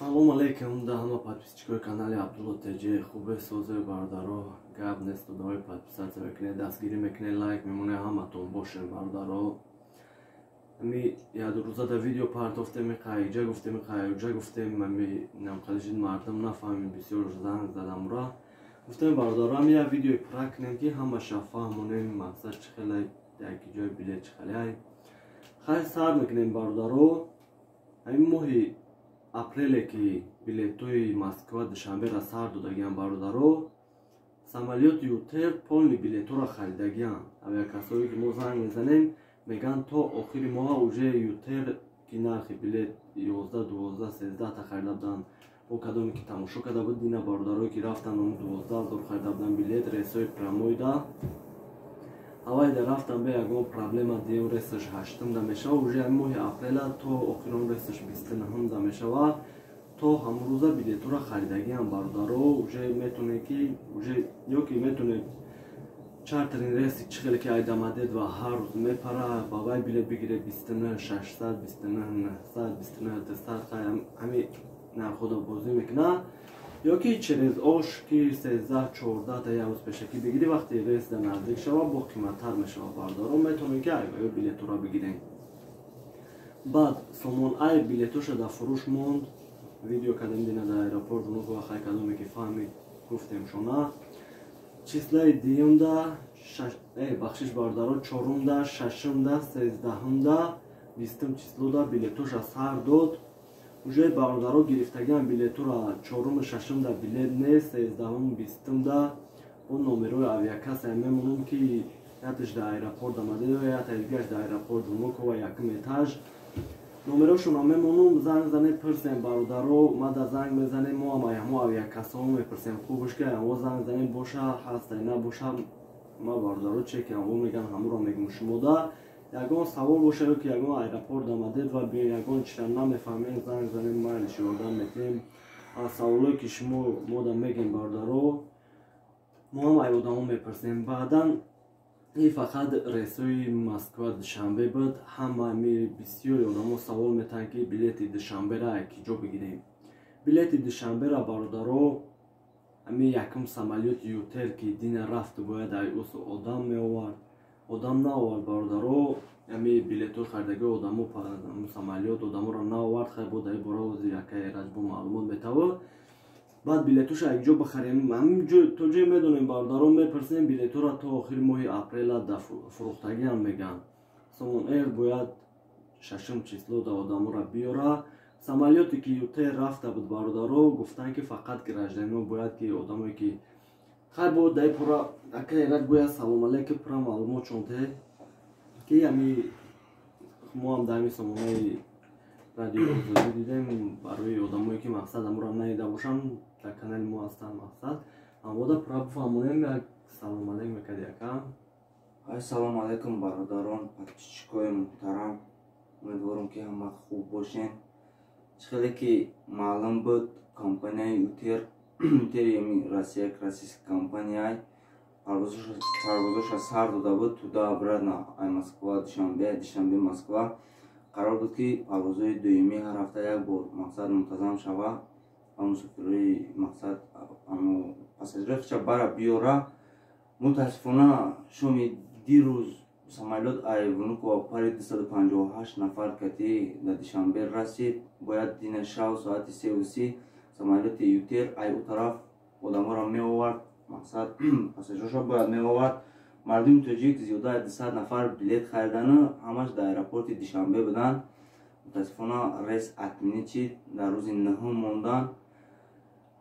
Салом алейкум да ҳама подписчикои канали Абдулло Теҷи хубе созею бародаро гап несту давай подписатсия мекунед дастгирӣ мекунед лайк мемоне ҳаматон бошем бародаро ми ядрӯза да видео партофтем меқаиҷа гуфтем меқаиҷа гуфтем ми намқалишид мардам нафаҳмем бисёр занг задамра гуфтем бародаро ами як видеои пурра кунем ки ҳамаша фаҳмонем мақсад чӣ хеле яки ҷои билет чӣ хеле хай сар мекунем бародаро ҳамин моҳи апреле ки билетои Москва душанбера сар додагиан бародаро самолёти Ютер полни билетора харидагиан авиакассое ки мо занг мезанем меган то охири моҳа уже Ютер ки нархи билет 11, 12, 13 та харида буданд бо кадоме ки тамошо карда буд дина бародарое ки рафтан 12 000 харида буданд билет рейсои прямоида авайда рафтан бе ягон проблема дем рейсаш 8 да мешава уже ҳамин моҳи апрела то охирон рейсаш 29 да мешава то ҳамрӯза билетора харидагиам бародаро уже метонед ки уже ёки метонед чартерин рейси чӣ хеле ки айдамадед ва ҳар рӯз мепара ба вай билет бигиред 29 600 29 900 29 200 ҳами нархода бозӣ мекуна ёки через ош ки 13 14 та як рӯз пешакӣ бигирӣ вақте рейс да наздик шава бо қиматтар мешава бародаро метонед ки айваё билетора бигирем баъд сомон ай билетоша да фурӯш монд видео кардем дина да аэропорт внук ва хай кадоме ки фаҳмид гуфтем шона числаи диюмда бахшиш бародаро чорумда шашумда 13-умда 20 числода билетоша сар дод уже бародаро гирифтагиан билетора чорум шашумда билет нест 13-ум 20-умда бо номерои авиакасса мемонем ки яташ да аэропорт амаде ята дигаш да аэропорт внукова якум этаж номерошона мемонум занг занед пирсем бародаро ма да занг мезанем мо ҳамо авиакассаҳо мепирсем хубуш ки ҳамо занг занем боша ҳастай набоша ма бародаро че ки ҳамо меган ҳаморо мегум шумо да ягон савол боша ё ки ягон аэропорт амадед ва ягон чиро намефаҳмем занг занем майлиш ёрдам метем аз саволое ки шумо мо да мегем бародаро мо ҳам ай одамо мепирсем баъдан ин фақат рейсои Москва душанбе буд ҳама бисёри одамо савол метавонанд ки билети душанбера ки ҷо бигирем билети душанбера бародаро ами якум самолёти Ютер ки дина рафт бояд ай усу одам меовард одам наовард бародаро ами билетҳои харидагии одамо самолёт одаморо наовард хай бо дар ин бора ози якай раҷбо маълумот метавон баъд билетоша якҷо бихарем ҳамин то ҷое медонем бародаро мепирсем билетора то охири моҳи апрела да фурӯхтагиам меган сомон эр бояд 6 число да одамора биёра самолёте ки Ютер рафта буд бародаро гуфтанд ки фақат гражданино бояд ки одамое ки хай бо дар ин пурра якай раҷ бояд салом алейкум пурра маълумот чонте ки ами мо ҳам дар ҳамин сомонаи радиои озодӣ дидем барои одамое ки мақсад ҳаморо надида бошанд дар канали мо ҳастанд мақсад ҳамода пурра бифаҳмонем як салом алейкум мекард якам ассалому алейкум бародарон подписчикои муҳтарам умедворам ки ҳама хуб бошен чӣ хеле ки маълум буд компанияи Ютер ями Россия российская компания парвозоша сар дода буд туда обратно ай Москва душанбе Москва қарор буд ки парвозои дуюми ҳар ҳафта як бор мақсад мунтазам шава ва мусофирои мақсад пассажирcha бара биёра мутаассифона шоми дирӯз самолёт ай внукова пари 258 нафар кати да душанбе расид бояд дина шав соати 3:30 самолёти Ютер ай у тараф одаморо меовард мақсад пассажирша бояд меовард мардуми тоҷик зиёда 200 нафар билет харидана ҳамаш дар аэропорти душанбе буданд мутаассифона рейс атминӣ чид дар рӯзи 9 мондан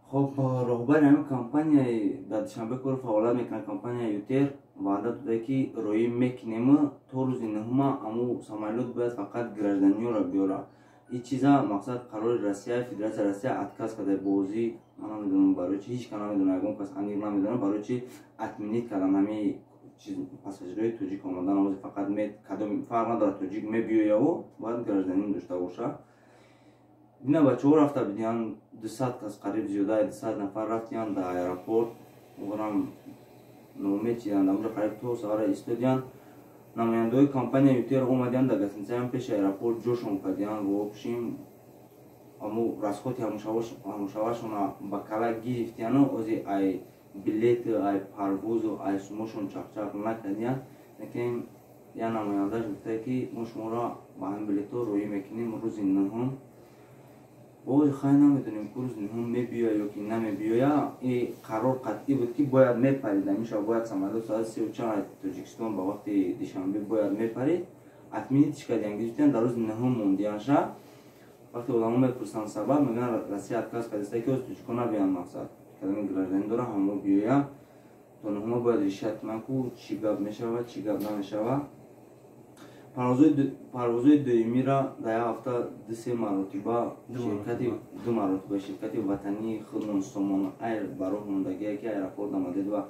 хоб роҳбари ҳамин компанияи дар душанбе кор фаъолият мекунад компанияи Ютер ваъда дода ки роӣ мекунем то рӯзи 9 аму самолёт бояд фақат гражданиёро биёра ин чиза мақсад қарори Россия Федератсияи Россия отказ карда бозӣ ман намедонам барои чи ҳеҷ кас намедонам ягон кас анир намедонам барои чи атминӣ кардан ҳамин пассажирои тоҷик омадан намози фақат кадом фарқ надорад тоҷик мебиёяо бояд гражданин дошта боша дина бачаҳо рафта бидиан 200 кас қариб зиёда 200 нафар рафтиян дар аэропорт оғарам номе чиданд амро қариб то савара истодиян намояндаҳои компанияи Ютер омадиян дар гостиницаи пеши аэропорт ҷошон кардиян ва опшим аму расходи ҳамушавашона ба калак гирифтияну ози ай билет ай парвозу ай шумошон чақчақ накардиян лекин я намояндаш гуфтае ки мо шуморо ба ҳамин билетҳо роӣ мекунем рӯзи нӯҳум бои хай намедонем ки рӯзи нӯҳум мебиёя ё ки намебиёя и қарор қатъӣ буд ки бояд мепарид амишаб бояд самолёт соат 3:40 тоҷикистон ба вақти душанбе бояд мепарид атмини тишкадиян гирифтиян дар рӯзи нӯҳум мондиян шаб вақти одамо мепурсанд сабаб мегӯянд россия отказ кардааст ки оз тоҷико набиёянд мақсад кадоми гражданин дора ҳамо биёя то нӯҳума бояд решат кунанд ку чӣ гап мешавад чӣ гап намешавад парвозҳои дуюмира дар як ҳафта ду маротиба ширкати ватании худмон Somon Air ба роҳ мондагие ки аэропорт намадид ва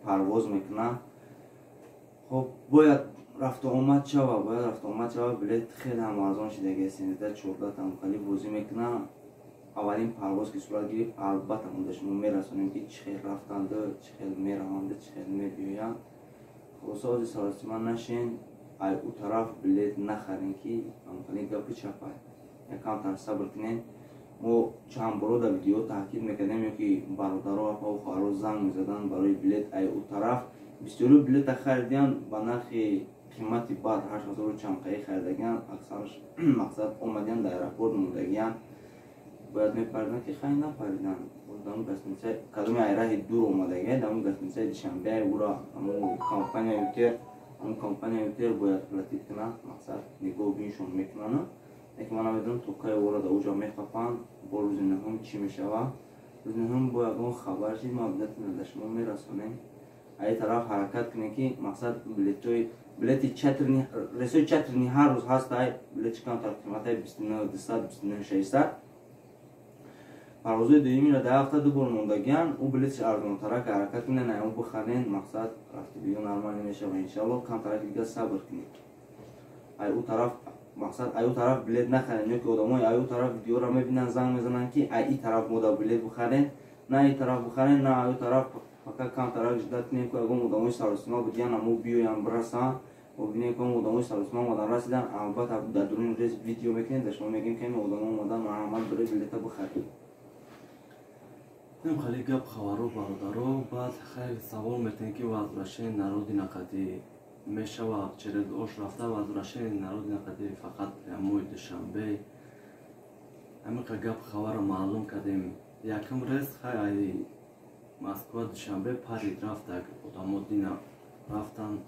парвоз мекунад хоб бояд рафту омад шава билет хеле ҳам арзон шидагия 13-14 тамқали бозӣ мекунад аввалин парвоз ки сурат гирифт албатта мо ба шумо мерасонем ки чӣ хел рафтанду чӣ хел мераванду чӣ хел мебиёянд хулоса ози саросима нашин ай у тараф билет нахарем ки амқали гапи чапай якамтар сабр кунем мо чанд боро дар видео таъкид мекардем ё ки бародаро апа хоҳаро занг мезаданд барои билет ай у тараф бисёро билета харидиянд ба нархи қимати баъд 8000 чамқаи харидагиянд аксараш мақсад омадиянд дар аэропорт мондагиянд бояд мепариданд ки хай напариданд даму гостиницаи кадоми айраҳи дур омадагия даму гостиницаи душанбе ура ҳамун компания ютер бояд платид кунад мақсад нигоҳ биншон мекунанд лекин ман намедонам то кай вора дар уҷа мехапанд бо рӯзи нӯҳум чӣ мешавад рӯзи нӯҳум бо ягон хабар шид ма билетина дар шумо мерасонем аи тараф ҳаракат кунем ки мақсад билети чатрни рейсои чатрни ҳар рӯз ҳастай билети камтар қиматаи 29200-29600 парвозҳои дуюмира дар ҳафта ду бор мондагиянд ӯ билетиш арзонтарак ҳаракат кунен аймон бихарен мақсад рафти биё нормал мешава иншаллоҳ камтарак дига сабр кунед ай ӯ тараф мақсад ай ӯ тараф билет нахарен ё ки одамои ай ӯ тараф видеоро мебинанд занг мезананд ки ай и тараф мо дар билет бихарен на и тараф бихарен на ай ӯ тараф фақат камтарак жиддат кунем ки ягон одамои саросима будиянд ҳамо биёянд бирасанд мо бинем ки одамои саросима омадан расидан албатта дар дуруни рейс видео мекунем дар шумо мегӯем ки одамо омадан марҳамат бире билета бихаред хеле гап хабаро бародаро баъд хеле савол метавонед ки возвращение народи нақадӣ мешавад через ош рафта возвращение народи нақадӣ фақат прямои душанбе ҳамиқа гап хабарро маълум кардем якум рейс хай москва душанбе парид рафтак одамо дина рафтанд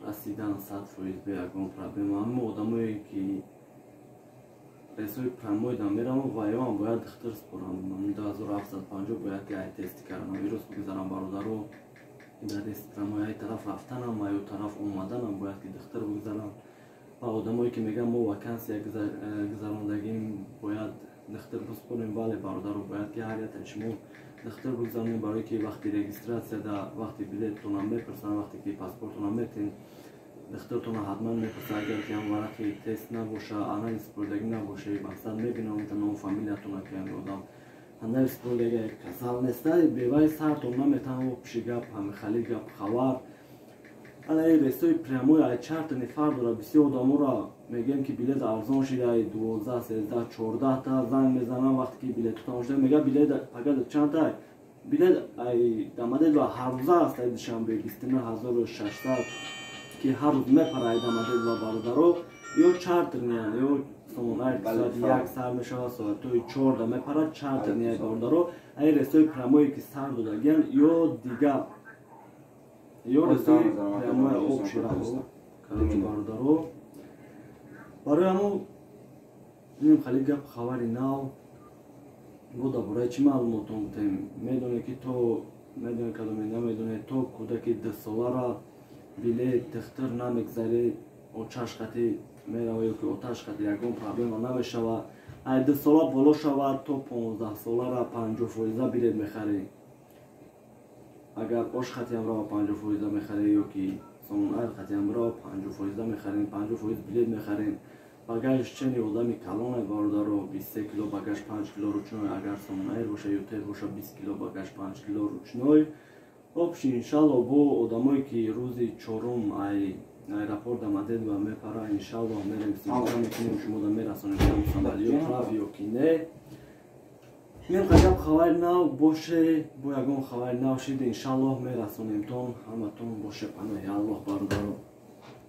расидан 100% бе ягон проблема аммо одамое ки рейсои прямои дар мераванд вайон бояд духтар спорам 2750 бояд ки ай тести коронавирус бигзарам бародаро дар рейси прямои ай тараф рафтанам аю тараф омаданам бояд ки духтар бигзарам ва одамое ки мегӯянд мо вакансия гузарондагим бояд духтар бисполем бале бародаро бояд ки ҳар яктан шумо духтар бигзаронем барое ки вақти регистратсия да вақти билеттонам мепурсанд вақте ки паспортонам метин духтартона ҳатман мепурсад агар ки ҳам варақи тест набоша анализ спордагӣ набоша мақсад мебинам онҷа ному фамилиятона ки ҳам одам анализ спордагӣ касал неста бевай сартон наметавон пиши гап ҳамихали гап хабар алаи рейсои прямои ай чартани фар дора бисёр одаморо мегӯем ки билет арзон шида 12-13-14 та занг мезанам вақте ки билету тамом шуда мега билет фақат чандта билет ай дамадед ва ҳаррӯза аст ай душанбе 29600 ки ҳар рӯз мепараид амадед ва бародаро ё чартерниан ё Somon Air соати 1 сар мешавад соатои 4 да мепарад чартерниан бародаро ай рейсои прямое ки сар додагиянд ё дига ё рейсои прямои обшираҳо кадоми бародаро барои ҳамо бинем хали гап хабари нав бо дар бораи чӣ маълумотон бутем медонед ки то медонед кадоме намедонед то кӯдаки 2 солара билет духтар намегзаред оташқатӣ мерава ё ки оташқати ягон проблема намешавад ай 2 сола боло шавад то 15 солара 50% билет мехаред агар ош хатиам рава 50% мехаред ё ки Somon Air хатиам рава 50% мехарем 50% билет мехарем багаж чени одами калоне бародаро 23 кило багаж 5 кило ручной агар Somon Air боша ё тер боша 20 кило багаж 5 кило ручной обши иншалло бо одамое ки рӯзи 4 ай аэропорт амадед ва мепара иншаллоҳ мерем истифода мекунем шумода мерасонем самолёт рафиёки не мем ғаҷаб хабари нав боше бо ягон хабари нав шид иншаллоҳ мерасонемтон ҳаматон боше паноҳи аллоҳ бародаро.